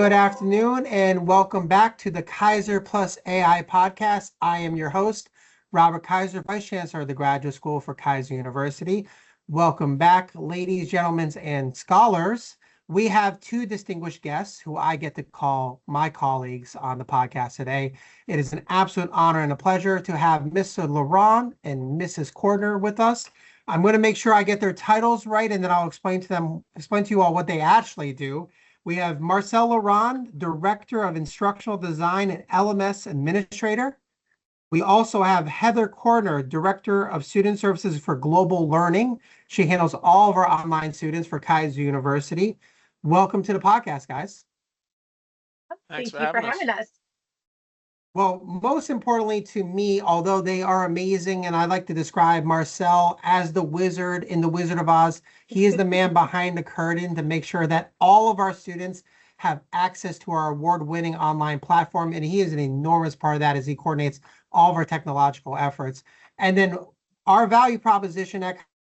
Good afternoon and welcome back to the Keiser Plus AI podcast. I am your host, Robert Keiser, Vice Chancellor of the Graduate School for Keiser University. Welcome back, ladies, gentlemen, and scholars. We have two distinguished guests who I get to call my colleagues on the podcast today. It is an absolute honor and a pleasure to have Mr. Laronde and Mrs. Cordner with us. I'm going to make sure I get their titles right, and then I'll explain to you all what they actually do. We have Marcel Laronde, Director of Instructional Design and LMS Administrator. We also have Heather Cordner, Director of Student Services for Global Learning. She handles all of our online students for Keiser University. Welcome to the podcast, guys. Thank you for having us. Well, most importantly to me, although they are amazing, and I like to describe Marcel as the wizard in The Wizard of Oz, he is the man behind the curtain to make sure that all of our students have access to our award-winning online platform, and he is an enormous part of that as he coordinates all of our technological efforts. And then our value proposition at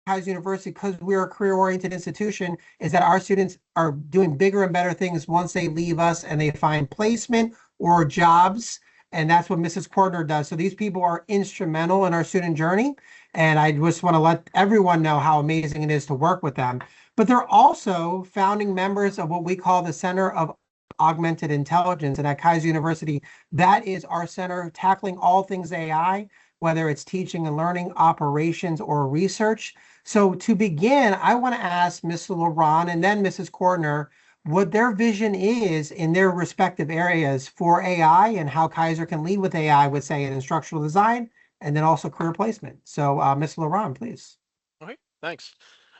Keiser University, because we're a career-oriented institution, is that our students are doing bigger and better things once they leave us and they find placement or jobs. And that's what Mrs. Cordner does. So these people are instrumental in our student journey. And I just want to let everyone know how amazing it is to work with them. But they're also founding members of what we call the Center of Augmented Intelligence. And at Keiser University, that is our center tackling all things AI, whether it's teaching and learning, operations, or research. So to begin, I want to ask Mr. Laronde and then Mrs. Cordner what their vision is in their respective areas for AI and how Keiser can lead with AI with, say, an instructional design and then also career placement. So, Mr. Laronde, please. All right, thanks.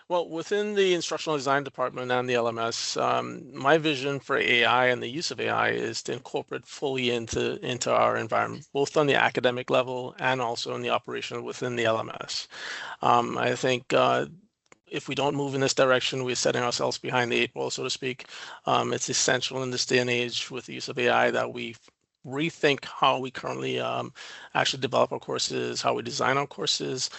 Well, within the instructional design department and the LMS, my vision for AI and the use of AI is to incorporate fully into our environment, both on the academic level and also in the operational within the LMS. I think if we don't move in this direction, we're setting ourselves behind the eight ball, so to speak. It's essential in this day and age with the use of AI that we rethink how we currently actually develop our courses, how we design our courses,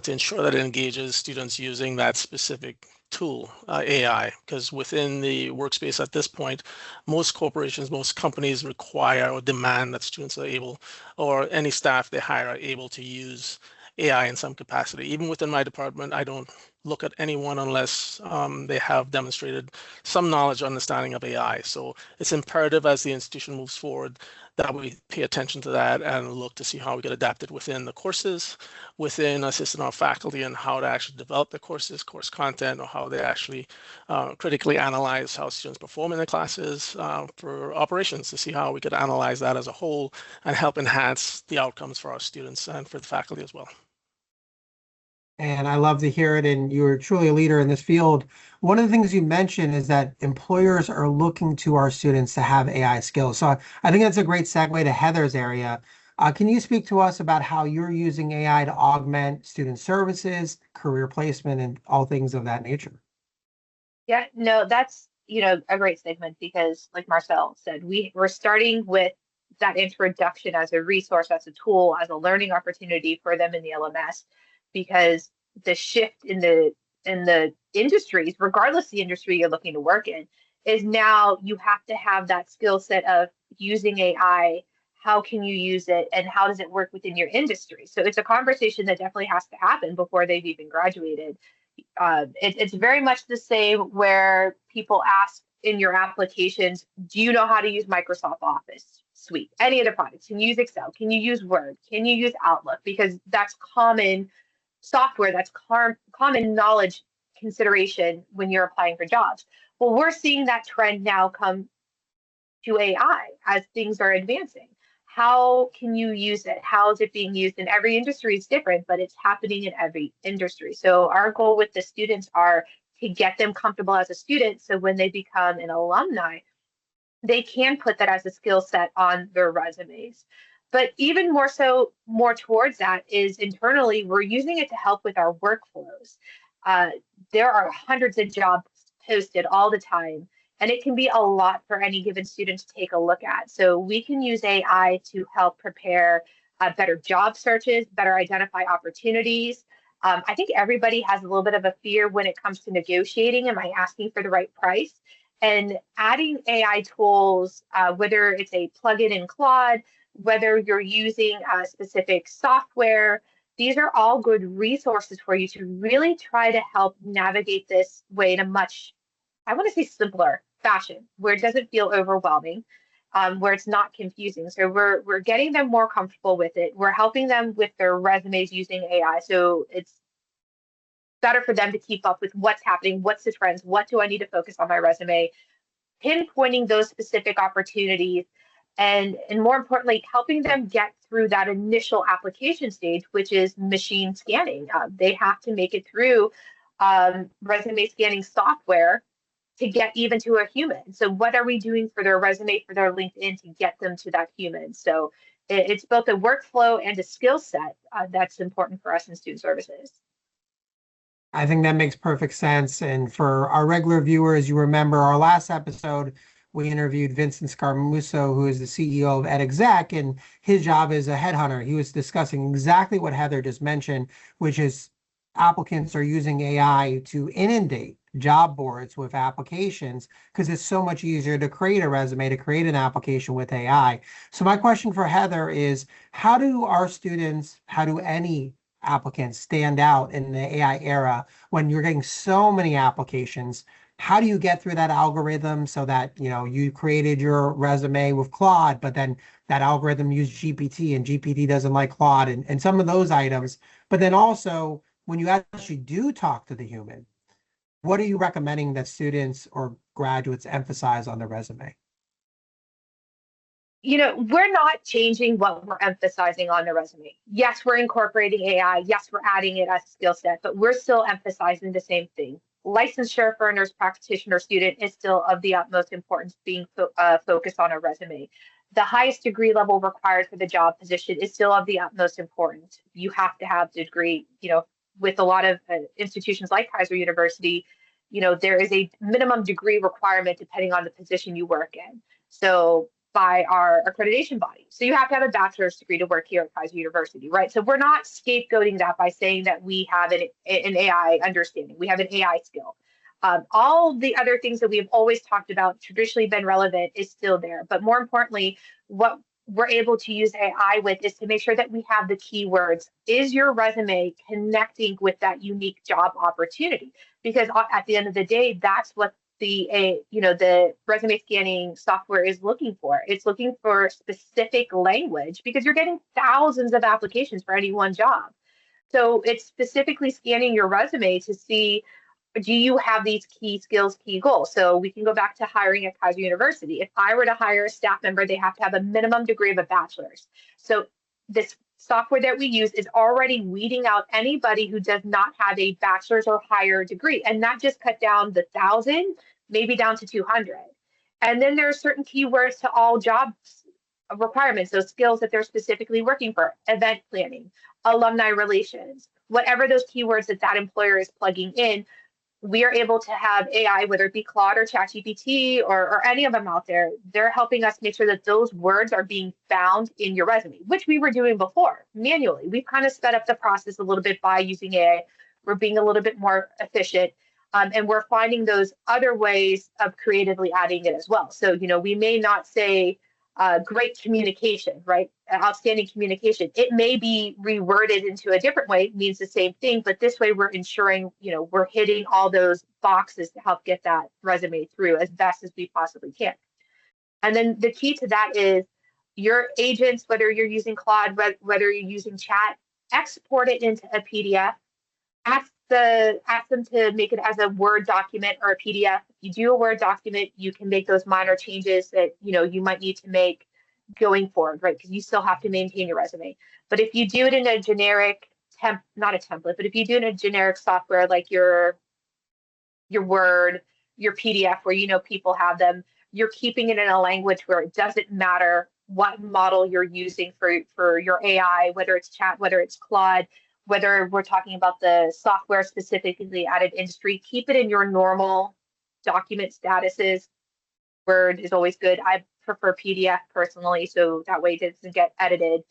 to ensure that it engages students using that specific tool, AI, because within the workspace at this point, most corporations, most companies require or demand that students are able, or any staff they hire are able to use AI in some capacity. Even within my department, I don't look at anyone unless they have demonstrated some knowledge, understanding of AI. So it's imperative as the institution moves forward that we pay attention to that and look to see how we get adapted within the courses, within assisting our faculty and how to actually develop the courses, course content, or how they actually critically analyze how students perform in the classes for operations to see how we could analyze that as a whole and help enhance the outcomes for our students and for the faculty as well. And I love to hear it. And you're truly a leader in this field. One of the things you mentioned is that employers are looking to our students to have AI skills. So I think that's a great segue to Heather's area. Can you speak to us about how you're using AI to augment student services, career placement, and all things of that nature? Yeah, no, that's, a great segment because like Marcel said, we're starting with that introduction as a resource, as a tool, as a learning opportunity for them in the LMS, because the shift in the industries, regardless of the industry you're looking to work in, is now you have to have that skill set of using AI. How can you use it and how does it work within your industry? So it's a conversation that definitely has to happen before they've even graduated. It's very much the same where people ask in your applications, do you know how to use Microsoft Office Suite? Any of the products? Can you use Excel? Can you use Word? Can you use Outlook? Because that's common software, that's common knowledge consideration when you're applying for jobs. Well, we're seeing that trend now come to AI as things are advancing. How can you use it? How is it being used? In every industry is different, but it's happening in every industry. So our goal with the students are to get them comfortable as a student. So when they become an alumni, they can put that as a skill set on their resumes. But even more towards that is internally, we're using it to help with our workflows. There are hundreds of jobs posted all the time, and it can be a lot for any given student to take a look at. So we can use AI to help prepare better job searches, better identify opportunities. I think everybody has a little bit of a fear when it comes to negotiating. Am I asking for the right price? And adding AI tools, whether it's a plugin in Claude, whether you're using specific software, these are all good resources for you to really try to help navigate this way in a much, I want to say, simpler fashion, where it doesn't feel overwhelming, where it's not confusing. So we're getting them more comfortable with it. We're helping them with their resumes using AI. So it's better for them to keep up with what's happening, what's the trends, what do I need to focus on my resume, pinpointing those specific opportunities, and more importantly, helping them get through that initial application stage, which is machine scanning. They have to make it through resume scanning software to get even to a human. So what are we doing for their resume, for their LinkedIn to get them to that human? So it's both a workflow and a skill set that's important for us in student services. I think that makes perfect sense. And for our regular viewers, you remember our last episode, we interviewed Vincent Scarmuso, who is the CEO of EdExec, and his job is a headhunter. He was discussing exactly what Heather just mentioned, which is applicants are using AI to inundate job boards with applications because it's so much easier to create a resume, to create an application with AI. So my question for Heather is, how do our students, how do any applicants stand out in the AI era when you're getting so many applications? How do you get through that algorithm so that, you created your resume with Claude, but then that algorithm used GPT and GPT doesn't like Claude and some of those items. But then also when you actually do talk to the human, what are you recommending that students or graduates emphasize on their resume? We're not changing what we're emphasizing on the resume. Yes, we're incorporating AI. Yes, we're adding it as a skill set, but we're still emphasizing the same thing. Licensure for a nurse practitioner student is still of the utmost importance being focused on a resume. The highest degree level required for the job position is still of the utmost importance. You have to have the degree, with a lot of institutions like Keiser University, there is a minimum degree requirement depending on the position you work in. So by our accreditation body. So you have to have a bachelor's degree to work here at Keiser University, right? So we're not scapegoating that by saying that we have an AI understanding. We have an AI skill. All the other things that we have always talked about, traditionally been relevant, is still there. But more importantly, what we're able to use AI with is to make sure that we have the keywords. Is your resume connecting with that unique job opportunity? Because at the end of the day, that's what the resume scanning software is looking for. It's looking for specific language because you're getting thousands of applications for any one job. So it's specifically scanning your resume to see, do you have these key skills, key goals? So we can go back to hiring at Keiser University. If I were to hire a staff member, they have to have a minimum degree of a bachelor's. So this software that we use is already weeding out anybody who does not have a bachelor's or higher degree. And that just cut down the 1,000, maybe down to 200. And then there are certain keywords to all jobs requirements, those skills that they're specifically working for: event planning, alumni relations, whatever those keywords that employer is plugging in. We are able to have AI, whether it be Claude or ChatGPT or any of them out there, they're helping us make sure that those words are being found in your resume, which we were doing before manually. We've kind of sped up the process a little bit by using AI. We're being a little bit more efficient. And we're finding those other ways of creatively adding it as well. So, we may not say great communication, right? Outstanding communication. It may be reworded into a different way, it means the same thing, but this way we're ensuring, we're hitting all those boxes to help get that resume through as best as we possibly can. And then the key to that is your agents, whether you're using Claude, whether you're using chat, export it into a PDF. Ask them to make it as a Word document or a PDF. If you do a Word document, you can make those minor changes that you might need to make going forward, right? Because you still have to maintain your resume. But if you do it in a generic not a template, but if you do it in a generic software like your Word, your PDF, where people have them, you're keeping it in a language where it doesn't matter what model you're using for your AI, whether it's chat, whether it's Claude, whether we're talking about the software specifically added industry. Keep it in your normal document statuses. Word is always good. I prefer PDF personally, so that way it doesn't get edited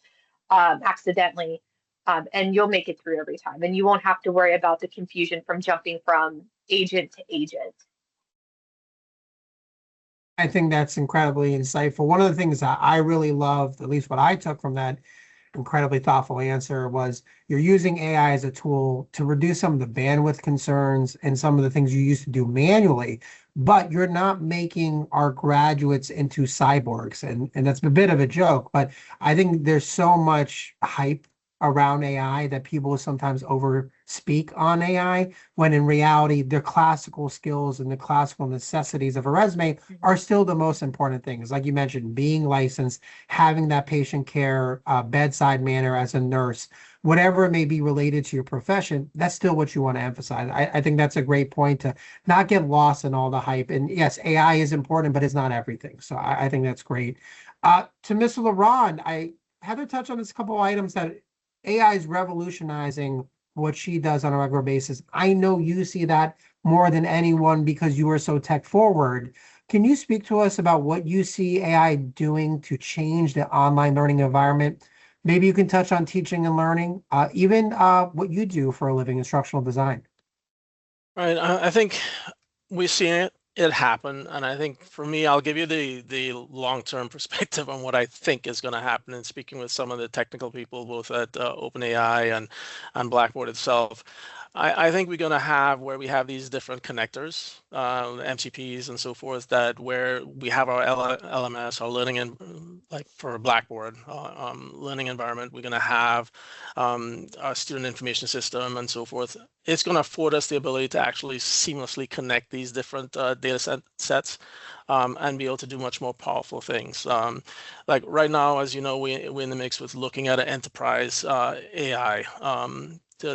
accidentally. And you'll make it through every time. And you won't have to worry about the confusion from jumping from agent to agent. I think that's incredibly insightful. One of the things that I really loved, at least what I took from that incredibly thoughtful answer, was you're using AI as a tool to reduce some of the bandwidth concerns and some of the things you used to do manually, but you're not making our graduates into cyborgs. And that's a bit of a joke, but I think there's so much hype around AI that people sometimes over speak on AI, when in reality, their classical skills and the classical necessities of a resume are still the most important things. Like you mentioned, being licensed, having that patient care, bedside manner as a nurse, whatever it may be related to your profession, that's still what you want to emphasize. I think that's a great point to not get lost in all the hype. And yes, AI is important, but it's not everything. So I think that's great. To Mr. Laronde, I had to touch on this couple of items that AI is revolutionizing what she does on a regular basis. I know you see that more than anyone because you are so tech forward. Can you speak to us about what you see AI doing to change the online learning environment? Maybe you can touch on teaching and learning, even what you do for a living, instructional design. Right. I think we've seen it happen, and I think for me, I'll give you the long-term perspective on what I think is going to happen. And speaking with some of the technical people, both at OpenAI and Blackboard itself, I think we're going to have where we have these different connectors, MCPs and so forth, that where we have our LMS, our learning and like for Blackboard learning environment, we're going to have our student information system and so forth. It's going to afford us the ability to actually seamlessly connect these different data sets and be able to do much more powerful things. Like right now, as you know, we're in the mix with looking at an enterprise AI.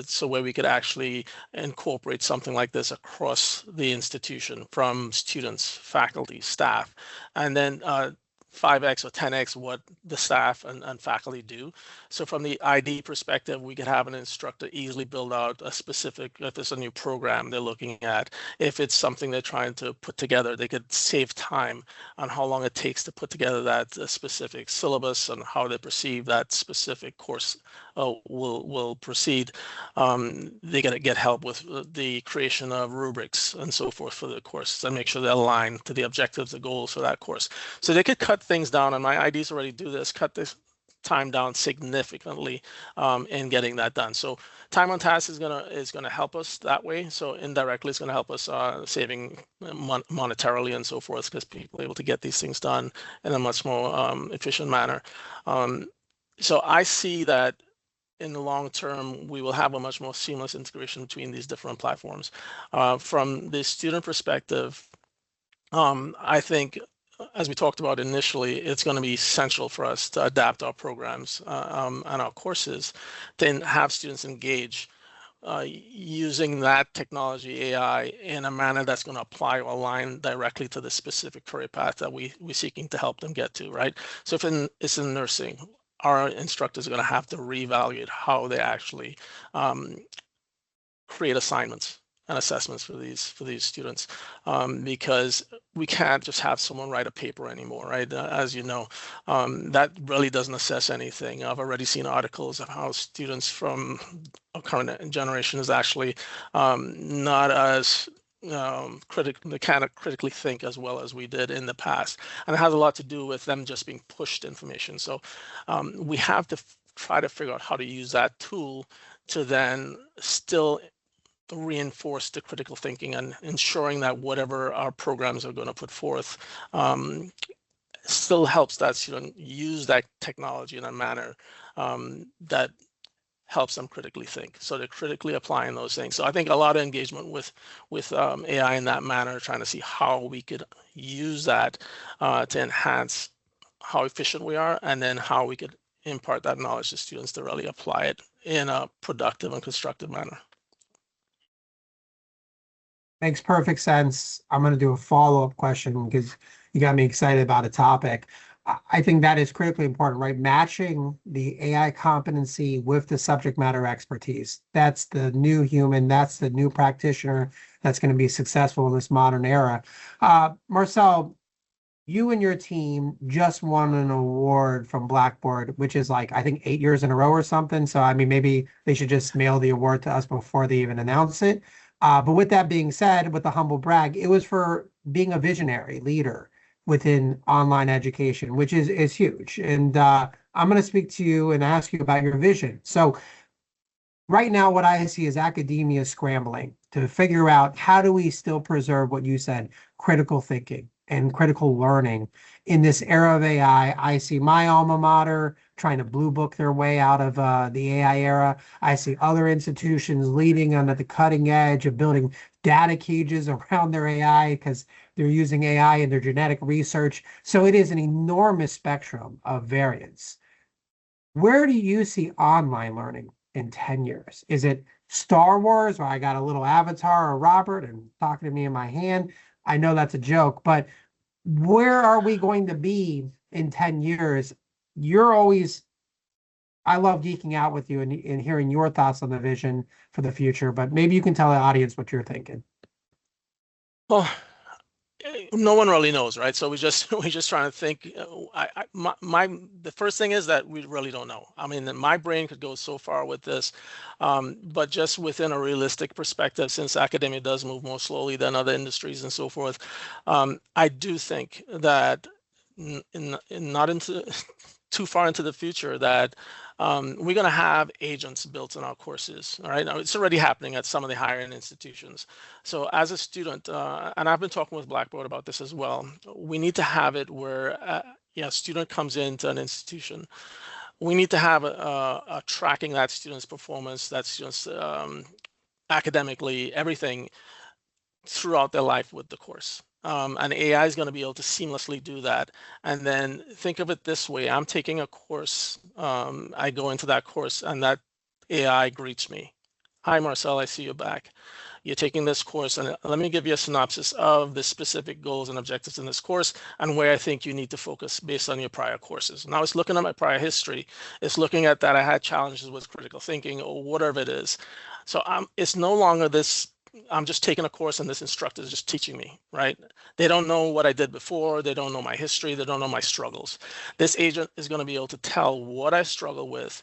So where we could actually incorporate something like this across the institution from students, faculty, staff, and then 5x or 10x what the staff and faculty do. So from the ID perspective, we could have an instructor easily build out a specific, if it's a new program they're looking at, if it's something they're trying to put together, they could save time on how long it takes to put together that specific syllabus and how they perceive that specific course will proceed. They gotta get help with the creation of rubrics and so forth for the course and make sure they align to the objectives, the goals for that course. So they could cut things down, and my IDs already do this, cut this time down significantly in getting that done. So time on task is gonna help us that way. So indirectly, it's gonna help us saving monetarily and so forth, because people are able to get these things done in a much more efficient manner. So I see that in the long term, we will have a much more seamless integration between these different platforms. From the student perspective, I think, as we talked about initially, it's going to be essential for us to adapt our programs and our courses to have students engage using that technology, AI, in a manner that's going to apply or align directly to the specific career path that we're seeking to help them get to, right? So if it's in nursing, our instructors are going to have to reevaluate how they actually create assignments and assessments for these students, because we can't just have someone write a paper anymore, right? As you know, that really doesn't assess anything. I've already seen articles of how students from a current generation is actually not as they cannot critically think as well as we did in the past, and it has a lot to do with them just being pushed information. So we have to try to figure out how to use that tool to then still reinforce the critical thinking and ensuring that whatever our programs are going to put forth still helps that student use that technology in a manner that helps them critically think. So they're critically applying those things. So I think a lot of engagement with AI in that manner, trying to see how we could use that to enhance how efficient we are, and then how we could impart that knowledge to students to really apply it in a productive and constructive manner. Makes perfect sense. I'm going to do a follow-up question because you got me excited about a topic. I think that is critically important, right? Matching the AI competency with the subject matter expertise. That's the new human. That's the new practitioner that's going to be successful in this modern era. Marcel, you and your team just won an award from Blackboard, which is like, I think 8 years in a row or something. So, I mean, maybe they should just mail the award to us before they even announce it. But with that being said, with the humble brag, it was for being a visionary leader, within online education, which is huge. And I'm going to speak to you and ask you about your vision. So right now, what I see is academia scrambling to figure out how do we still preserve what you said, critical thinking and critical learning in this era of AI. I see my alma mater trying to blue book their way out of the AI era. I see other institutions leading on at the cutting edge of building data cages around their AI because they're using AI in their genetic research. So it is an enormous spectrum of variance. Where do you see online learning in 10 years? Is it Star Wars, where I got a little avatar or Robert and talking to me in my hand? I know that's a joke, but where are we going to be in 10 years? You're always, I love geeking out with you and hearing your thoughts on the vision for the future, but maybe you can tell the audience what you're thinking. Well, no one really knows, right? So we're just trying to think. The first thing is that we really don't know. I mean, my brain could go so far with this, but just within a realistic perspective, since academia does move more slowly than other industries and so forth, I do think that not into too far into the future that we're going to have agents built in our courses. All right, now it's already happening at some of the higher end institutions. So as a student, and I've been talking with Blackboard about this as well, we need to have it where a student comes into an institution. We need to have a tracking that student's performance, that student's academically, everything throughout their life with the course. And AI is going to be able to seamlessly do that. And then think of it this way. I'm taking a course. I go into that course and that AI greets me. Hi, Marcel, I see you back. You're taking this course, and let me give you a synopsis of the specific goals and objectives in this course and where I think you need to focus based on your prior courses. Now, it's looking at my prior history. It's looking at that I had challenges with critical thinking or whatever it is. So it's no longer this, I'm just taking a course and this instructor is just teaching me, right? They don't know what I did before. They don't know my history. They don't know my struggles. This agent is going to be able to tell what I struggle with,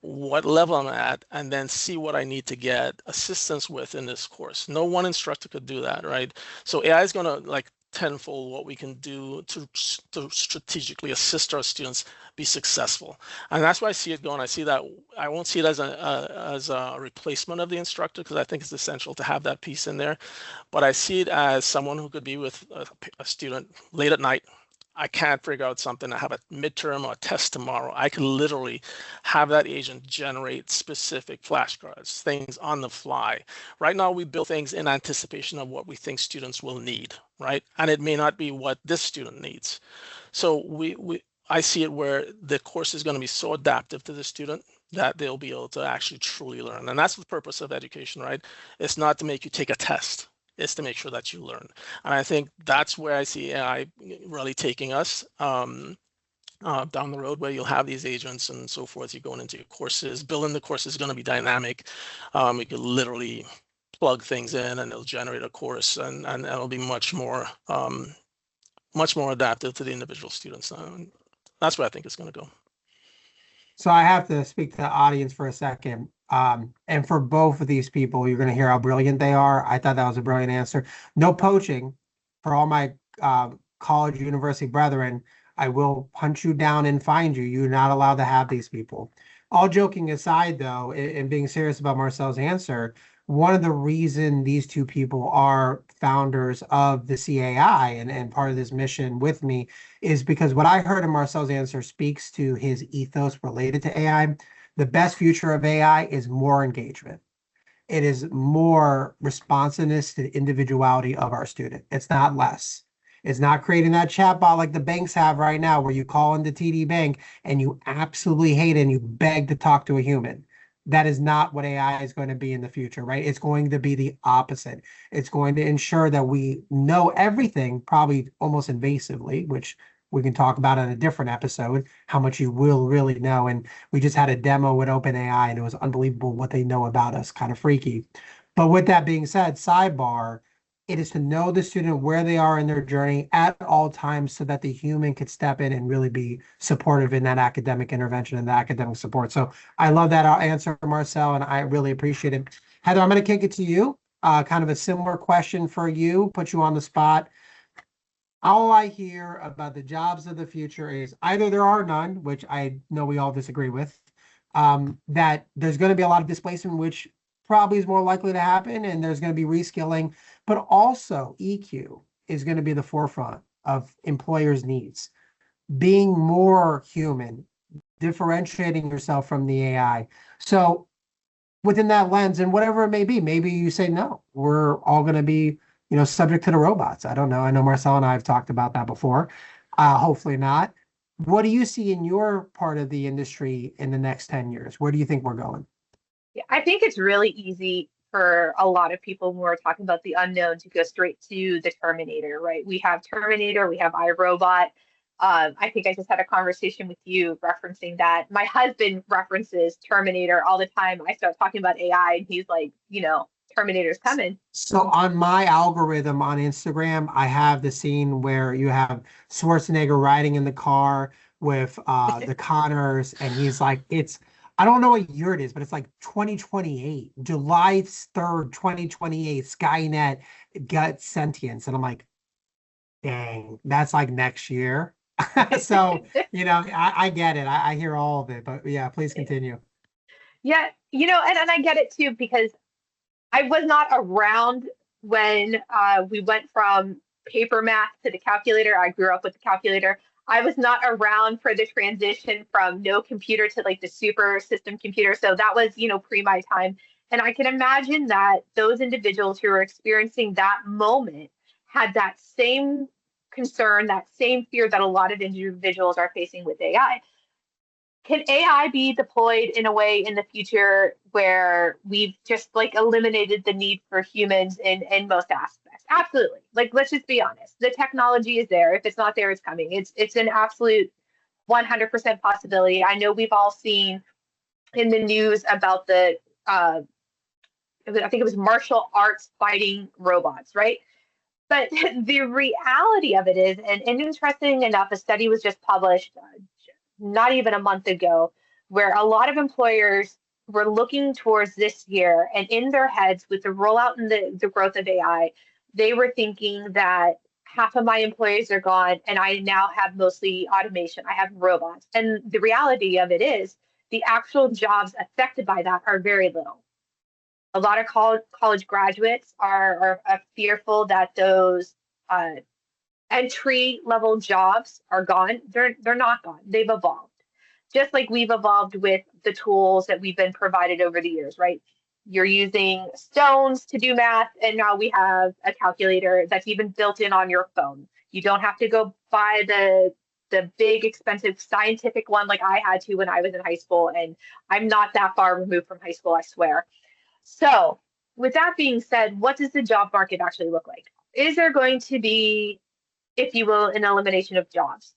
what level I'm at, and then see what I need to get assistance with in this course. No one instructor could do that, right? So AI is going to like tenfold what we can do to strategically assist our students be successful. And that's why I see it going. I see that I won't see it as a replacement of the instructor, because I think it's essential to have that piece in there. But I see it as someone who could be with a student late at night. I can't figure out something. I have a midterm or a test tomorrow. I could literally have that agent generate specific flashcards, things on the fly. Right now, we build things in anticipation of what we think students will need, right? And it may not be what this student needs. So I see it where the course is going to be so adaptive to the student that they'll be able to actually truly learn. And that's the purpose of education, right? It's not to make you take a test. Is to make sure that you learn. And I think that's where I see AI really taking us down the road, where you'll have these agents and so forth. You're going into your courses. Building the course is going to be dynamic. We could literally plug things in and it'll generate a course, and it'll be much more adaptive to the individual students. That's where I think it's going to go. So I have to speak to the audience for a second. And for both of these people, you're going to hear how brilliant they are. I thought that was a brilliant answer. No poaching for all my college, university brethren. I will hunt you down and find you. You're not allowed to have these people. All joking aside, though, and being serious about Marcel's answer, one of the reason these two people are founders of the CAI and part of this mission with me is because what I heard in Marcel's answer speaks to his ethos related to AI. The best future of AI is more engagement. It is more responsiveness to the individuality of our student. It's not less. It's not creating that chatbot like the banks have right now, where you call into TD Bank and you absolutely hate it and you beg to talk to a human. That is not what AI is going to be in the future, right? It's going to be the opposite. It's going to ensure that we know everything, probably almost invasively, which we can talk about in a different episode, how much you will really know. And we just had a demo with OpenAI and it was unbelievable what they know about us, kind of freaky. But with that being said, sidebar, it is to know the student where they are in their journey at all times so that the human could step in and really be supportive in that academic intervention and the academic support. So I love that answer, Marcel, and I really appreciate it. Heather, I'm going to kick it to you. Kind of a similar question for you, put you on the spot. All I hear about the jobs of the future is either there are none, which I know we all disagree with, that there's going to be a lot of displacement, which probably is more likely to happen, and there's going to be reskilling, but also EQ is going to be the forefront of employers' needs. Being more human, differentiating yourself from the AI. So within that lens, and whatever it may be, maybe you say, no, we're all going to be, subject to the robots. I don't know. I know Marcel and I have talked about that before. Hopefully not. What do you see in your part of the industry in the next 10 years? Where do you think we're going? Yeah, I think it's really easy for a lot of people when we're talking about the unknown to go straight to the Terminator, right? We have Terminator, we have iRobot. I think I just had a conversation with you referencing that. My husband references Terminator all the time. I start talking about AI, and he's like, Terminator's coming. So on my algorithm on Instagram, I have the scene where you have Schwarzenegger riding in the car with the Connors, and he's like, I don't know what year it is, but it's like 2028, July 3rd, 2028, Skynet got sentience. And I'm like, dang, that's like next year. So, I get it. I hear all of it, but yeah, please continue. Yeah, and I get it too, because I was not around when we went from paper math to the calculator. I grew up with the calculator. I was not around for the transition from no computer to like the super system computer. So that was, pre my time. And I can imagine that those individuals who are experiencing that moment had that same concern, that same fear that a lot of individuals are facing with AI. Can AI be deployed in a way in the future where we've just like eliminated the need for humans in most aspects? Absolutely. Like, let's just be honest. The technology is there. If it's not there, it's coming. It's an absolute 100% possibility. I know we've all seen in the news about the I think it was martial arts fighting robots, right? But the reality of it is, and interesting enough, a study was just published not even a month ago, where a lot of employers were looking towards this year, and in their heads with the rollout and the growth of AI, they were thinking that half of my employees are gone and I now have mostly automation. I have robots. And the reality of it is the actual jobs affected by that are very little. A lot of college graduates are fearful that those entry level jobs are gone. They're not gone. They've evolved. Just like we've evolved with the tools that we've been provided over the years, right? You're using stones to do math, and now we have a calculator that's even built in on your phone. You don't have to go buy the big expensive scientific one like I had to when I was in high school, and I'm not that far removed from high school, I swear. So with that being said, what does the job market actually look like? Is there going to be, if you will, an elimination of jobs?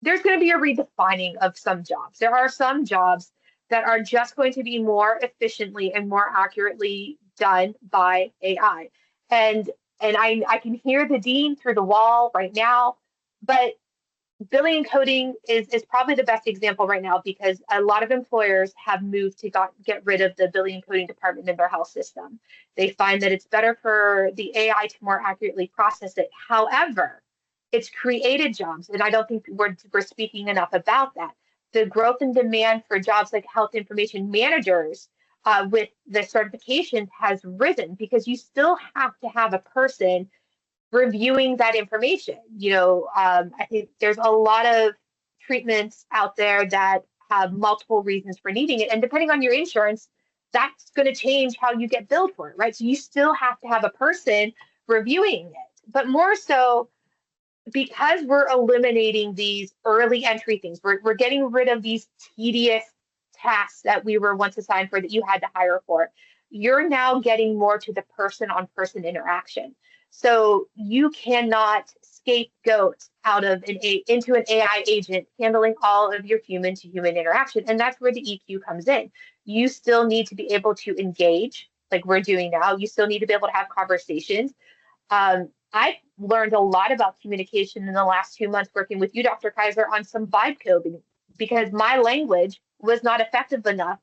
There's going to be a redefining of some jobs. There are some jobs that are just going to be more efficiently and more accurately done by AI. And I can hear the dean through the wall right now, but billing and coding is probably the best example right now, because a lot of employers have moved to get rid of the billing and coding department in their health system. They find that it's better for the AI to more accurately process it. However, it's created jobs, and I don't think we're speaking enough about that. The growth and demand for jobs like health information managers with the certifications has risen, because you still have to have a person reviewing that information. I think there's a lot of treatments out there that have multiple reasons for needing it. And depending on your insurance, that's going to change how you get billed for it, right? So you still have to have a person reviewing it. But more so, because we're eliminating these early entry things, we're getting rid of these tedious tasks that we were once assigned for that you had to hire for. You're now getting more to the person-on-person interaction. So you cannot scapegoat out of into an AI agent handling all of your human-to-human interaction. And that's where the EQ comes in. You still need to be able to engage like we're doing now. You still need to be able to have conversations. I've learned a lot about communication in the last 2 months working with you, Dr. Keiser, on some vibe coding, because my language was not effective enough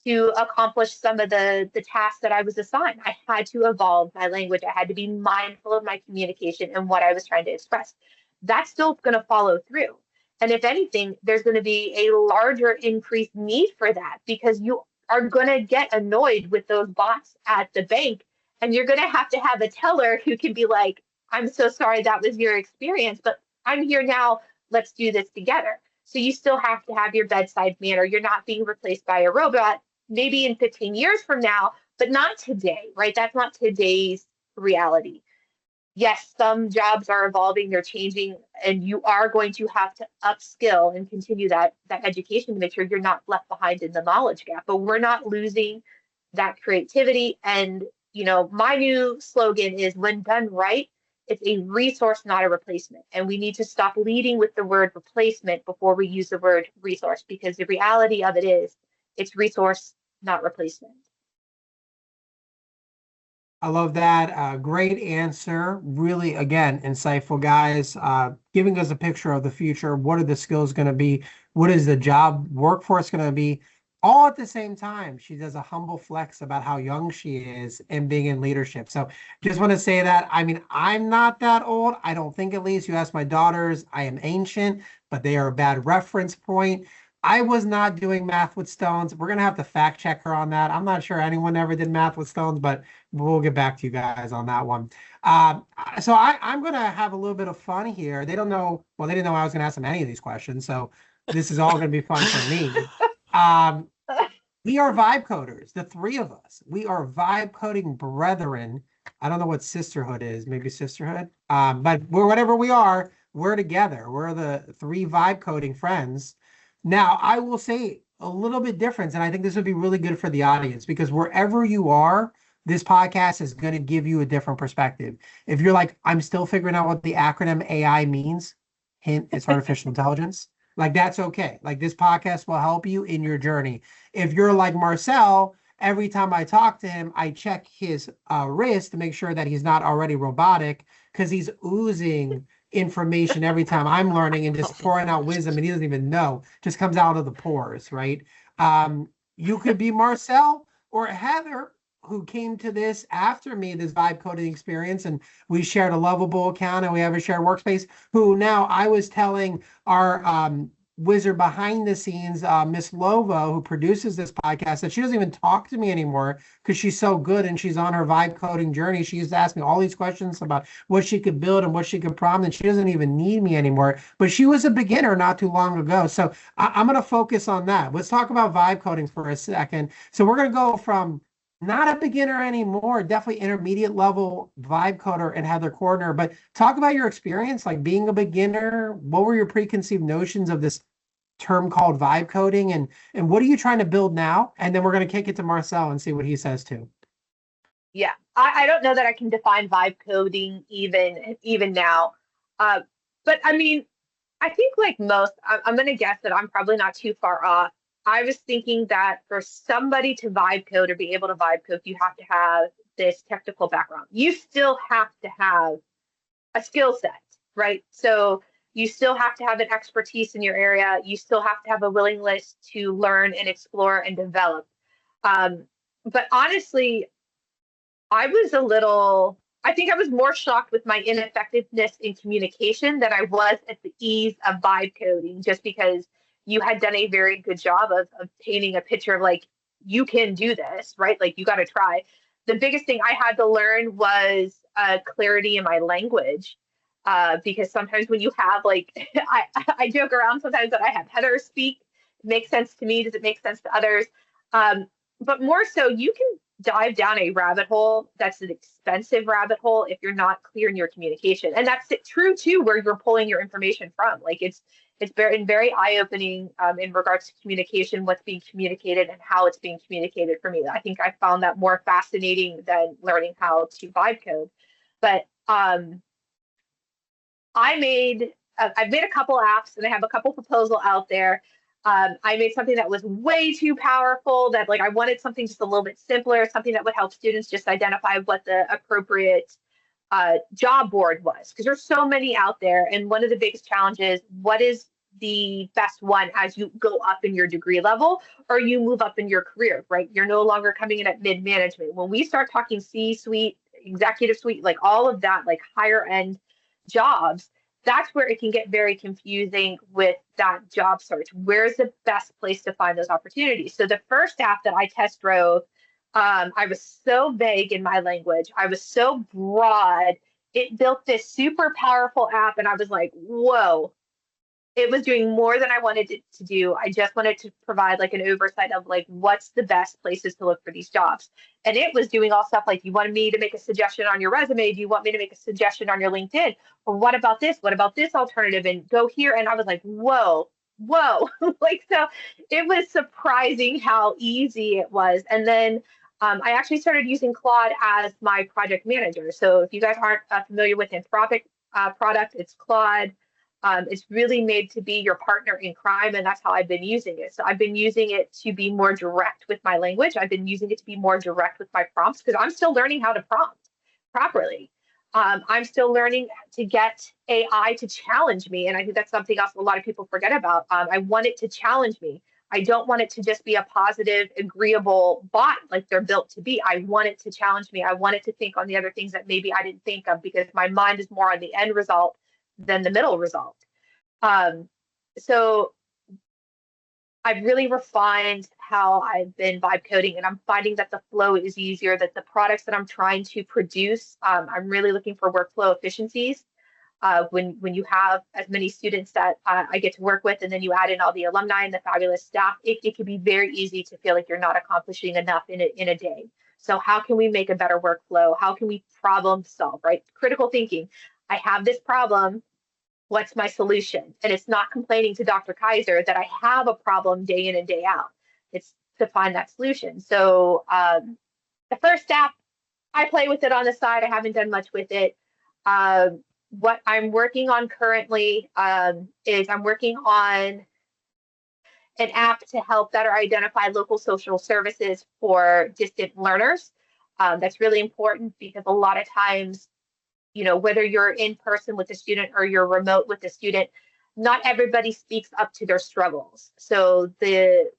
to accomplish some of the tasks that I was assigned. I had to evolve my language. I had to be mindful of my communication and what I was trying to express. that's still going to follow through. And if anything, there's going to be a larger increased need for that, because you are going to get annoyed with those bots at the bank, and you're going to have a teller who can be like, I'm so sorry that was your experience, but I'm here now. Let's do this together. So you still have to have your bedside manner. You're not being replaced by a robot, maybe in 15 years from now, but not today, right? That's not today's reality. Yes, some jobs are evolving, they're changing, and you are going to have to upskill and continue that education to make sure you're not left behind in the knowledge gap. But we're not losing that creativity. And my new slogan is, when done right, it's a resource, not a replacement. And we need to stop leading with the word replacement before we use the word resource, because the reality of it is it's resource, not replacement. I love that. Great answer. Really, again, insightful, guys. Giving us a picture of the future. What are the skills going to be? What is the job workforce going to be? All at the same time, she does a humble flex about how young she is and being in leadership. So just want to say that. I mean, I'm not that old. I don't think, at least. You ask my daughters, I am ancient, but they are a bad reference point. I was not doing math with stones. We're going to have to fact check her on that. I'm not sure anyone ever did math with stones, but we'll get back to you guys on that one. So I'm going to have a little bit of fun here. They don't know, well, they didn't know I was going to ask them any of these questions. So this is all going to be fun for me. We are vibe coders, the three of us. We are vibe coding brethren. I don't know what sisterhood is, maybe sisterhood. But we're whatever we are, we're together. We're the three vibe coding friends. Now, I will say a little bit different, and I think this would be really good for the audience, because wherever you are, this podcast is going to give you a different perspective. If you're like, I'm still figuring out what the acronym AI means, hint, it's artificial intelligence. Like, that's okay. Like, this podcast will help you in your journey. If you're like Marcel, every time I talk to him, I check his wrist to make sure that he's not already robotic, because he's oozing information every time I'm learning and just pouring out wisdom, and he doesn't even know, just comes out of the pores, right? You could be Marcel or Heather, who came to this after me, this vibe coding experience, and we shared a lovable account and we have a shared workspace, who now I was telling our wizard behind the scenes, Miss Lovo, who produces this podcast, that she doesn't even talk to me anymore because she's so good and she's on her vibe coding journey. She used to ask me all these questions about what she could build and what she could prompt, and she doesn't even need me anymore. But she was a beginner not too long ago. So I'm going to focus on that. Let's talk about vibe coding for a second. So we're going to go from not a beginner anymore, definitely intermediate level vibe coder and Heather Cordner. But talk about your experience, like being a beginner. What were your preconceived notions of this term called vibe coding, and what are you trying to build now? And then we're going to kick it to Marcel and see what he says too. Yeah, I don't know that I can define vibe coding even now. But I mean, I think like most, I'm going to guess that I'm probably not too far off. I was thinking that for somebody to vibe code or be able to vibe code, you have to have this technical background. You still have to have a skill set, right? So you still have to have an expertise in your area. You still have to have a willingness to learn and explore and develop. But honestly, I think I was more shocked with my ineffectiveness in communication than I was at the ease of vibe coding, just because you had done a very good job of painting a picture of like, you can do this, right? Like, you got to try. The biggest thing I had to learn was clarity in my language. Because sometimes when you have like, I joke around sometimes that I have Heather speak, it makes sense to me. Does it make sense to others? But more so, you can dive down a rabbit hole that's an expensive rabbit hole if you're not clear in your communication. And that's true too, where you're pulling your information from. Like, it's very eye-opening in regards to communication, what's being communicated and how it's being communicated for me. I think I found that more fascinating than learning how to vibe code. But I've made a couple apps and I have a couple proposals out there. I made something that was way too powerful, that like I wanted something just a little bit simpler, something that would help students just identify what the appropriate job board was, because there's so many out there. And one of the biggest challenges, what is the best one as you go up in your degree level or you move up in your career, right? You're no longer coming in at mid-management. When we start talking C-suite, executive suite, like all of that, like higher end jobs, that's where it can get very confusing with that job search. Where's the best place to find those opportunities? So the first app that I test drove, I was so vague in my language. I was so broad. It built this super powerful app, and I was like, whoa, it was doing more than I wanted it to do. I just wanted to provide like an oversight of like what's the best places to look for these jobs. And it was doing all stuff like, you wanted me to make a suggestion on your resume? Do you want me to make a suggestion on your LinkedIn? Or what about this? What about this alternative? And go here. And I was like, whoa, whoa. Like, so it was surprising how easy it was. And then I actually started using Claude as my project manager. So if you guys aren't familiar with Anthropic product, it's Claude. It's really made to be your partner in crime, and that's how I've been using it. So I've been using it to be more direct with my language. I've been using it to be more direct with my prompts because I'm still learning how to prompt properly. I'm still learning to get AI to challenge me, and I think that's something else a lot of people forget about. I want it to challenge me. I don't want it to just be a positive, agreeable bot like they're built to be. I want it to challenge me. I want it to think on the other things that maybe I didn't think of because my mind is more on the end result than the middle result. So I've really refined how I've been vibe coding, and I'm finding that the flow is easier, that the products that I'm trying to produce, I'm really looking for workflow efficiencies. When you have as many students that I get to work with, and then you add in all the alumni and the fabulous staff, it can be very easy to feel like you're not accomplishing enough in a day. So how can we make a better workflow? How can we problem solve, right? Critical thinking. I have this problem. What's my solution? And it's not complaining to Dr. Keiser that I have a problem day in and day out. It's to find that solution. So the first app, I play with it on the side. I haven't done much with it. What I'm working on currently is I'm working on an app to help better identify local social services for distant learners. That's really important because a lot of times, you know, whether you're in person with the student or you're remote with the student, not everybody speaks up to their struggles. So the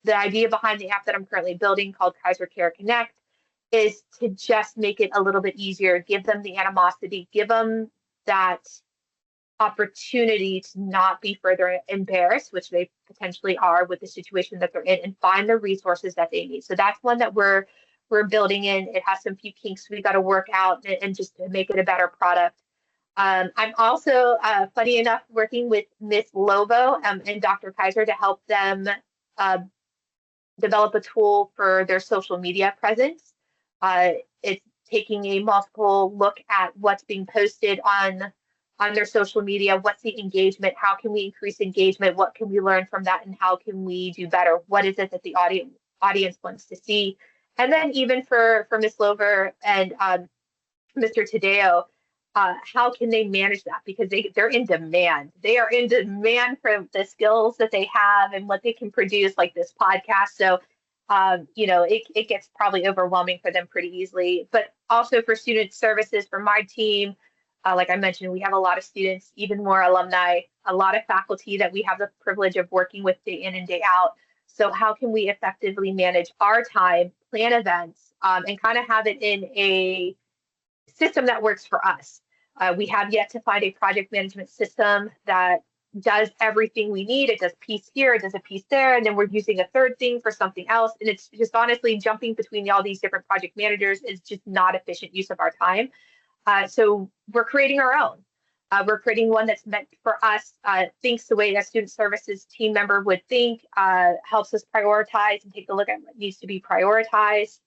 idea behind the app that I'm currently building called Keiser Care Connect is to just make it a little bit easier, give them the animosity, give them that opportunity to not be further embarrassed, which they potentially are with the situation that they're in, and find the resources that they need. So that's one that we're building in. It has some few kinks we got to work out and just to make it a better product. I'm also, funny enough, working with Miss Lovo and Dr. Keiser to help them develop a tool for their social media presence. It's taking a multiple look at what's being posted on their social media, what's the engagement, how can we increase engagement, what can we learn from that, and how can we do better? What is it that the audience wants to see? And then even for Ms. Lover and Mr. Tadeo, how can they manage that? Because they're in demand. They are in demand for the skills that they have and what they can produce, like this podcast. So, you know, it gets probably overwhelming for them pretty easily. But also for student services, for my team, like I mentioned, we have a lot of students, even more alumni, a lot of faculty that we have the privilege of working with day in and day out. So how can we effectively manage our time, plan events, and kind of have it in a system that works for us? We have yet to find a project management system that does everything we need. It does piece here, it does a piece there, and then we're using a third thing for something else. And it's just honestly jumping between all these different project managers is just not efficient use of our time. So we're creating our own. We're creating one that's meant for us, thinks the way a student services team member would think, helps us prioritize and take a look at what needs to be prioritized,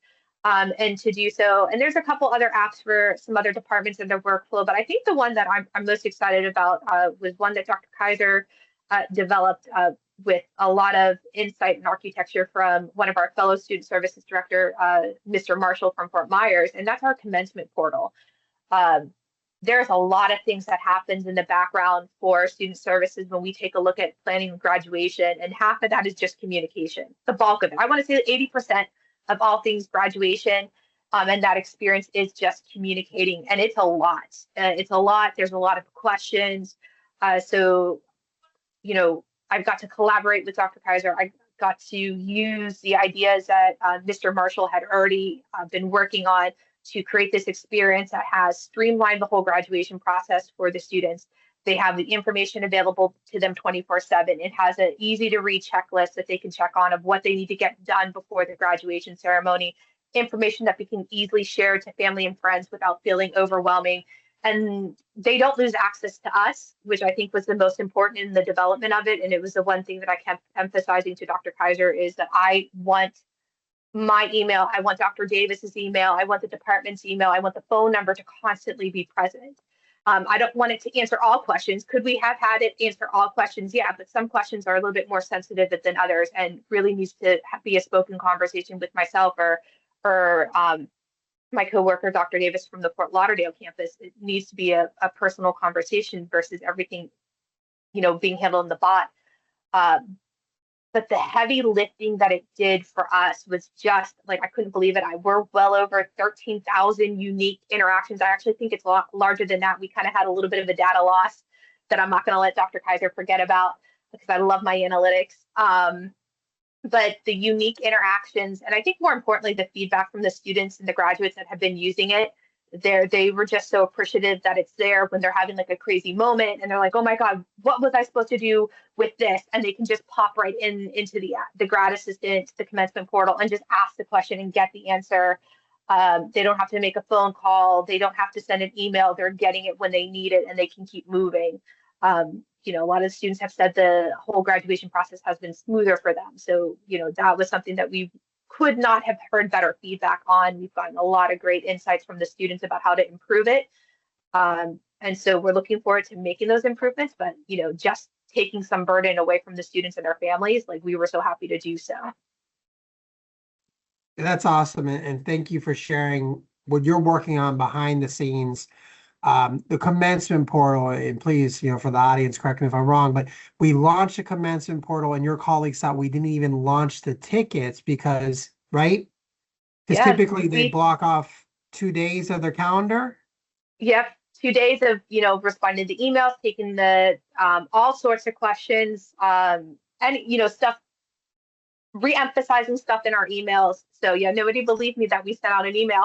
and to do so. And there's a couple other apps for some other departments in their workflow, but I think the one that I'm most excited about was one that Dr. Keiser developed with a lot of insight and architecture from one of our fellow student services director, Mr. Marshall from Fort Myers, and that's our commencement portal. There's a lot of things that happens in the background for student services when we take a look at planning graduation, and half of that is just communication, the bulk of it. I want to say that 80% of all things graduation and that experience is just communicating, and it's a lot. It's a lot. There's a lot of questions. So, you know, I've got to collaborate with Dr. Keiser. I got to use the ideas that Mr. Marshall had already been working on to create this experience that has streamlined the whole graduation process for the students. They have the information available to them 24/7. It has an easy to read checklist that they can check on of what they need to get done before the graduation ceremony, information that we can easily share to family and friends without feeling overwhelming. And they don't lose access to us, which I think was the most important in the development of it. And it was the one thing that I kept emphasizing to Dr. Keiser is that I want my email, I want Dr. Davis's email, I want the department's email, I want the phone number to constantly be present. I don't want it to answer all questions. Could we have had it answer all questions? Yeah, but some questions are a little bit more sensitive than others and really needs to be a spoken conversation with myself or my coworker, Dr. Davis from the Fort Lauderdale campus. It needs to be a personal conversation versus everything, being handled in the bot. But the heavy lifting that it did for us was just like, I couldn't believe it. We're well over 13,000 unique interactions. I actually think it's a lot larger than that. We kind of had a little bit of a data loss that I'm not going to let Dr. Keiser forget about because I love my analytics. But the unique interactions, and I think more importantly, the feedback from the students and the graduates that have been using it, they were just so appreciative that it's there when they're having like a crazy moment and they're like, oh my God, what was I supposed to do with this? And they can just pop right into the grad assistant, the commencement portal, and just ask the question and get the answer. They don't have to make a phone call. They don't have to send an email. They're getting it when they need it and they can keep moving. A lot of students have said the whole graduation process has been smoother for them. So, that was something that we could not have heard better feedback on. We've gotten a lot of great insights from the students about how to improve it. And so we're looking forward to making those improvements, but, just taking some burden away from the students and their families, like we were so happy to do so. That's awesome. And thank you for sharing what you're working on behind the scenes. The commencement portal, and please, for the audience, correct me if I'm wrong, but we launched a commencement portal and your colleagues thought we didn't even launch the tickets because, right? Because typically they block off 2 days of their calendar. Yep. 2 days of, responding to emails, taking the, all sorts of questions, and, stuff, re-emphasizing stuff in our emails. So yeah, nobody believed me that we sent out an email.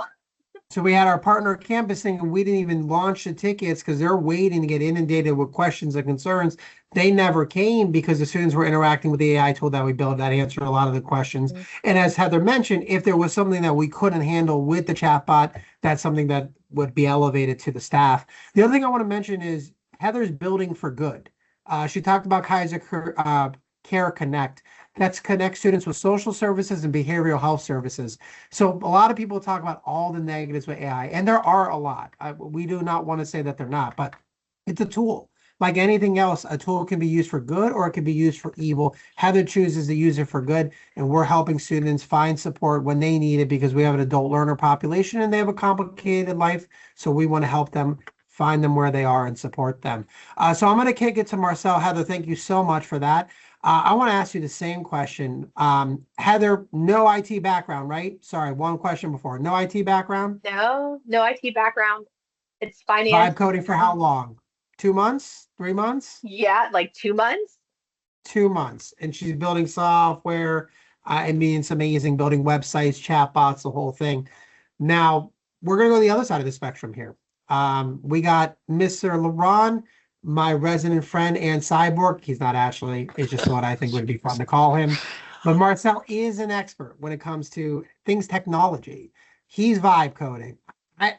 So we had our partner campus thing and we didn't even launch the tickets because they're waiting to get inundated with questions and concerns. They never came because the students were interacting with the AI tool that we built that answered a lot of the questions. Mm-hmm. And as Heather mentioned, if there was something that we couldn't handle with the chatbot, that's something that would be elevated to the staff. The other thing I want to mention is Heather's building for good. She talked about Keiser Care Connect. That's connect students with social services and behavioral health services. So a lot of people talk about all the negatives with AI, and there are a lot. We do not want to say that they're not, but it's a tool. Like anything else, a tool can be used for good or it can be used for evil. Heather chooses to use it for good, and we're helping students find support when they need it because we have an adult learner population and they have a complicated life. So we want to help them, find them where they are and support them. So I'm going to kick it to Marcel. Heather, thank you so much for that. I want to ask you the same question. Heather, no IT background, right? Sorry, one question before. No IT background? No IT background. It's finance. Vibe coding for how long? 2 months? 3 months? Yeah, like 2 months. 2 months. And she's building software. It's amazing, building websites, chatbots, the whole thing. Now, we're going to go to the other side of the spectrum here. We got Mr. Laronde, my resident friend and cyborg. He's not actually, it's just what I think would be fun to call him. But Marcel is an expert when it comes to things technology. He's vibe coding.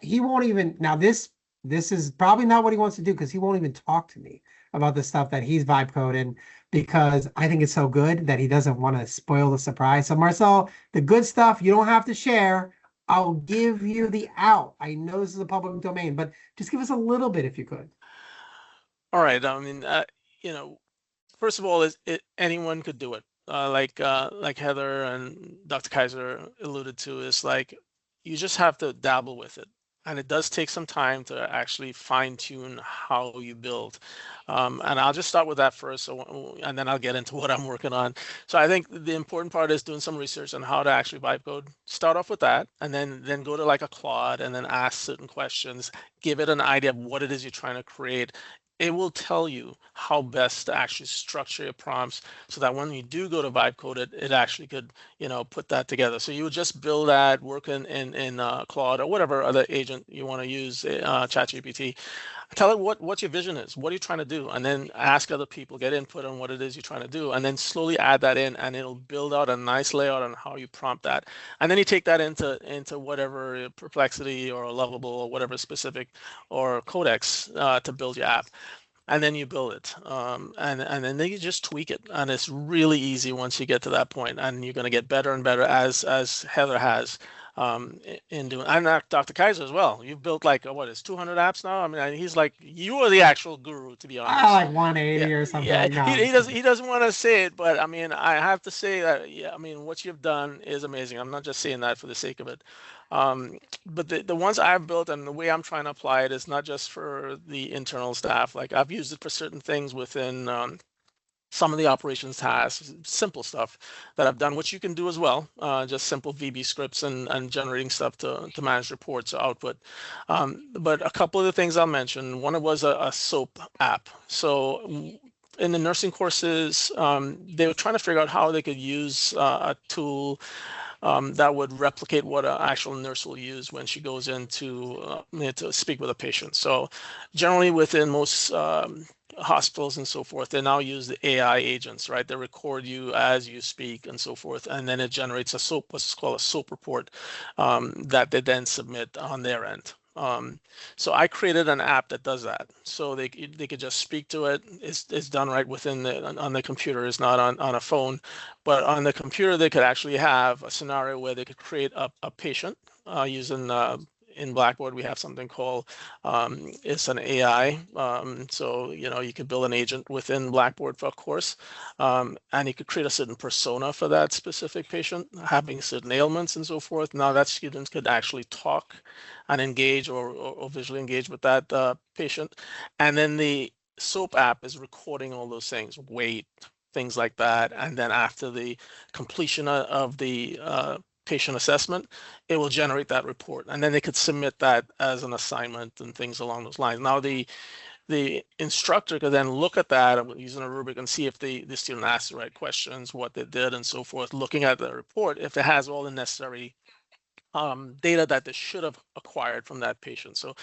He won't even, now this is probably not what he wants to do because he won't even talk to me about the stuff that he's vibe coding because I think it's so good that he doesn't want to spoil the surprise. So Marcel, the good stuff you don't have to share. I'll give you the out. I know this is a public domain, but just give us a little bit if you could. All right. First of all, anyone could do it. Like Heather and Dr. Keiser alluded to, is like you just have to dabble with it, and it does take some time to actually fine tune how you build. And I'll just start with that first, and then I'll get into what I'm working on. So I think the important part is doing some research on how to actually vibe code. Start off with that, and then go to like a Claude, and then ask certain questions. Give it an idea of what it is you're trying to create. it will tell you how best to actually structure your prompts so that when you do go to vibe code it, it actually could, put that together. So you would just build that, work in Claude or whatever other agent you want to use, ChatGPT. Tell it what your vision is. What are you trying to do? And then ask other people, get input on what it is you're trying to do, and then slowly add that in, and it'll build out a nice layout on how you prompt that. And then you take that into whatever Perplexity or Lovable or whatever specific or Codex to build your app. And then you build it, and then you just tweak it, and it's really easy once you get to that point, and you're going to get better and better as Heather has in doing. I'm not Dr. Keiser as well. You've built like what is 200 apps now. I mean, he's like you are the actual guru, to be honest. I like 180 or something. Yeah, No, he doesn't want to say it, but I mean, I have to say that I mean, what you've done is amazing. I'm not just saying that for the sake of it. But the ones I've built and the way I'm trying to apply it is not just for the internal staff. Like I've used it for certain things within some of the operations tasks, simple stuff that I've done, which you can do as well, just simple VB scripts and generating stuff to manage reports or output. But a couple of the things I'll mention, one was a SOAP app. So in the nursing courses, they were trying to figure out how they could use a tool that would replicate what an actual nurse will use when she goes in to speak with a patient. So generally within most hospitals and so forth, they now use the AI agents, right? They record you as you speak and so forth, and then it generates a SOAP, what's called a SOAP report that they then submit on their end. So I created an app that does that. So they could just speak to it. It's done right within on the computer. It's not on a phone, but on the computer they could actually have a scenario where they could create a patient using in Blackboard we have something called it's an AI. So you could build an agent within Blackboard for a course, and you could create a certain persona for that specific patient, having certain ailments and so forth. Now that students could actually talk and engage or visually engage with that patient, and then the SOAP app is recording all those things, weight, things like that, and then after the completion of the patient assessment, it will generate that report, and then they could submit that as an assignment and things along those lines. Now the instructor could then look at that using a rubric and see if the student asked the right questions, what they did and so forth, looking at the report, if it has all the necessary data that they should have acquired from that patient. So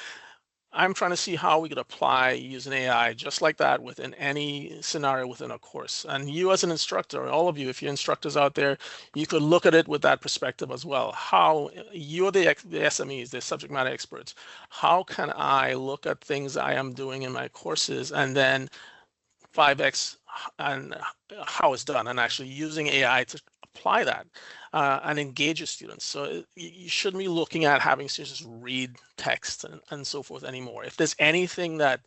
I'm trying to see how we could apply using AI just like that within any scenario within a course. And you as an instructor, all of you, if you're instructors out there, you could look at it with that perspective as well. How you're the SMEs, the subject matter experts. How can I look at things I am doing in my courses and then 5x and how it's done, and actually using AI to apply that and engage your students. So you shouldn't be looking at having students just read text and so forth anymore. If there's anything that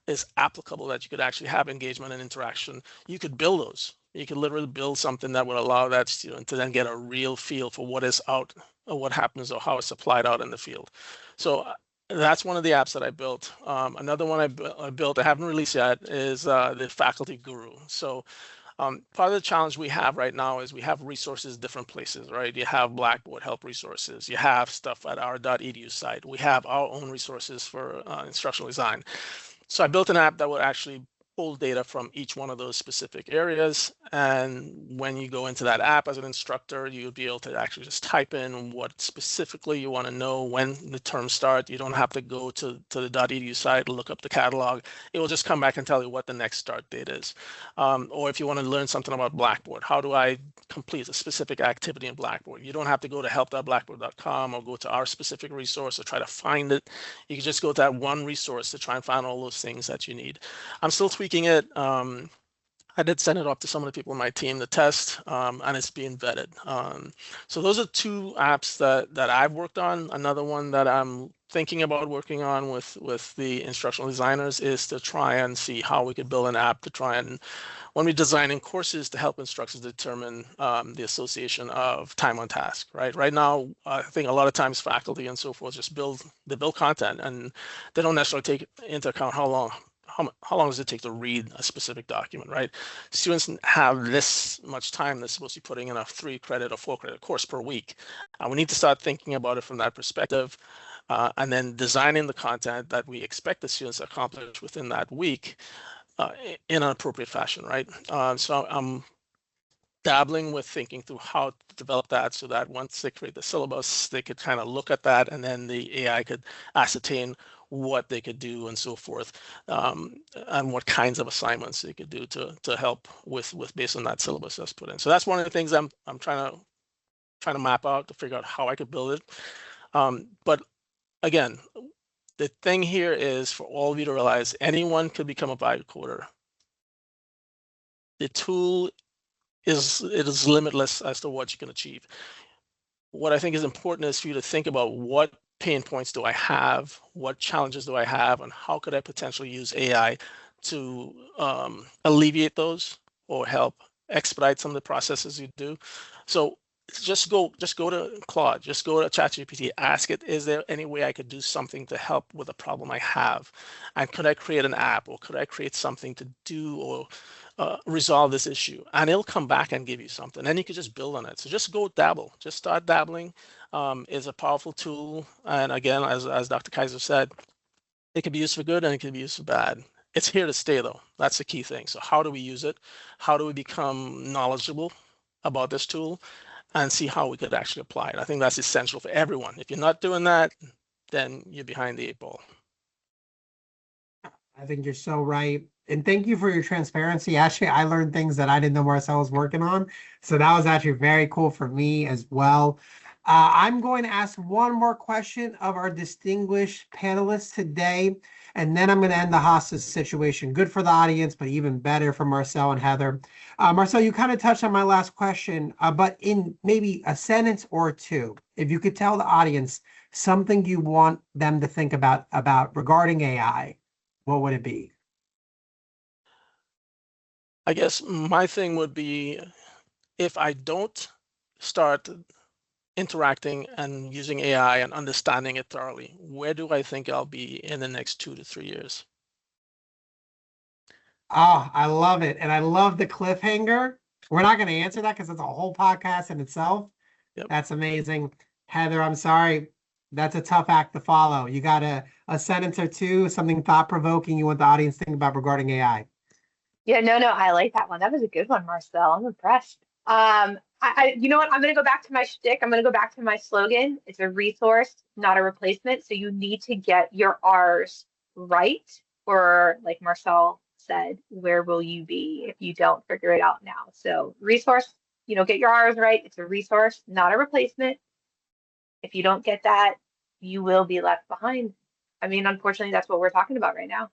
is applicable that you could actually have engagement and interaction, you could build those. You could literally build something that would allow that student to then get a real feel for what is out or what happens or how it's applied out in the field. So that's one of the apps that I built. Another one I built, I haven't released yet, is the Faculty Guru. So part of the challenge we have right now is we have resources different places, right? You have Blackboard help resources. You have stuff at our .edu site. We have our own resources for instructional design. So I built an app that would actually pull data from each one of those specific areas. And when you go into that app as an instructor, you'll be able to actually just type in what specifically you want to know when the terms start. You don't have to go to the .edu site, look up the catalog. It will just come back and tell you what the next start date is. Or if you want to learn something about Blackboard, how do I complete a specific activity in Blackboard? You don't have to go to help.blackboard.com or go to our specific resource or try to find it. You can just go to that one resource to try and find all those things that you need. I'm still tweaking it. I did send it off to some of the people in my team to test, and it's being vetted. So those are two apps that I've worked on. Another one that I'm thinking about working on with the instructional designers is to try and see how we could build an app to try and, when we're designing courses, to help instructors determine the association of time on task, right? Right now, I think a lot of times faculty and so forth just build content, and they don't necessarily take into account how long does it take to read a specific document, right? Students have this much time they're supposed to be putting in a 3 credit or 4 credit course per week. We need to start thinking about it from that perspective. and then designing the content that we expect the students to accomplish within that week in an appropriate fashion, right? So I'm dabbling with thinking through how to develop that so that once they create the syllabus, they could kind of look at that, and then the AI could ascertain what they could do and so forth, and what kinds of assignments they could do to help with based on that syllabus that's put in. So that's one of the things I'm trying to map out to figure out how I could build it. But again, the thing here is for all of you to realize anyone could become a vibe coder. The tool is limitless as to what you can achieve. What I think is important is for you to think about what pain points do I have, what challenges do I have, and how could I potentially use AI to alleviate those or help expedite some of the processes you do. So just go to Claude, just go to ChatGPT, ask it, is there any way I could do something to help with a problem I have? And could I create an app, or could I create something to do or resolve this issue? And it'll come back and give you something, and you can just build on it. So just go dabble, just start dabbling. Is a powerful tool. And again, as Dr. Keiser said, it can be used for good and it can be used for bad. It's here to stay though. That's the key thing. So how do we use it? How do we become knowledgeable about this tool and see how we could actually apply it? I think that's essential for everyone. If you're not doing that, then you're behind the 8 ball. I think you're so right. And thank you for your transparency. Actually, I learned things that I didn't know Marcel was working on. So that was actually very cool for me as well. I'm going to ask one more question of our distinguished panelists today, and then I'm going to end the hostage situation. Good for the audience, but even better for Marcel and Heather. Marcel, you kind of touched on my last question, but in maybe a sentence or two, if you could tell the audience something you want them to think about regarding AI, what would it be? I guess my thing would be, if I don't start interacting and using AI and understanding it thoroughly, where do I think I'll be in the next 2 to 3 years? Oh, I love it. And I love the cliffhanger. We're not going to answer that because it's a whole podcast in itself. Yep. That's amazing. Heather, I'm sorry. That's a tough act to follow. You got a sentence or two, something thought-provoking you want the audience to think about regarding AI. Yeah, no, I like that one. That was a good one, Marcel. I'm impressed. You know what? I'm going to go back to my shtick. I'm going to go back to my slogan. It's a resource, not a replacement. So you need to get your R's right, or like Marcel said, where will you be if you don't figure it out now? So resource, get your R's right. It's a resource, not a replacement. If you don't get that, you will be left behind. I mean, unfortunately, that's what we're talking about right now.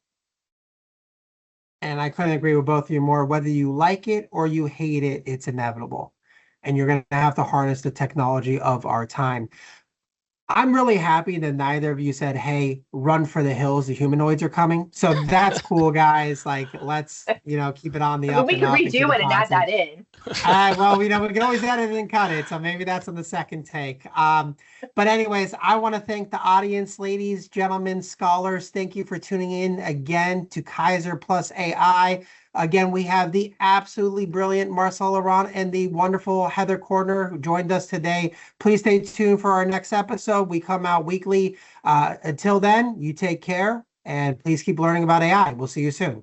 And I couldn't agree with both of you more. Whether you like it or you hate it, it's inevitable. And you're going to have to harness the technology of our time. I'm really happy that neither of you said, hey, run for the hills, the humanoids are coming. So that's cool, guys. Like, let's, keep it on the up we and can up. redo it and add that in. Well, we can always edit and cut it. So maybe that's on the second take. But anyways, I want to thank the audience, ladies, gentlemen, scholars. Thank you for tuning in again to Keiser Plus AI. Again, we have the absolutely brilliant Marcel Laronde and the wonderful Heather Cordner who joined us today. Please stay tuned for our next episode. We come out weekly. Until then, you take care and please keep learning about AI. We'll see you soon.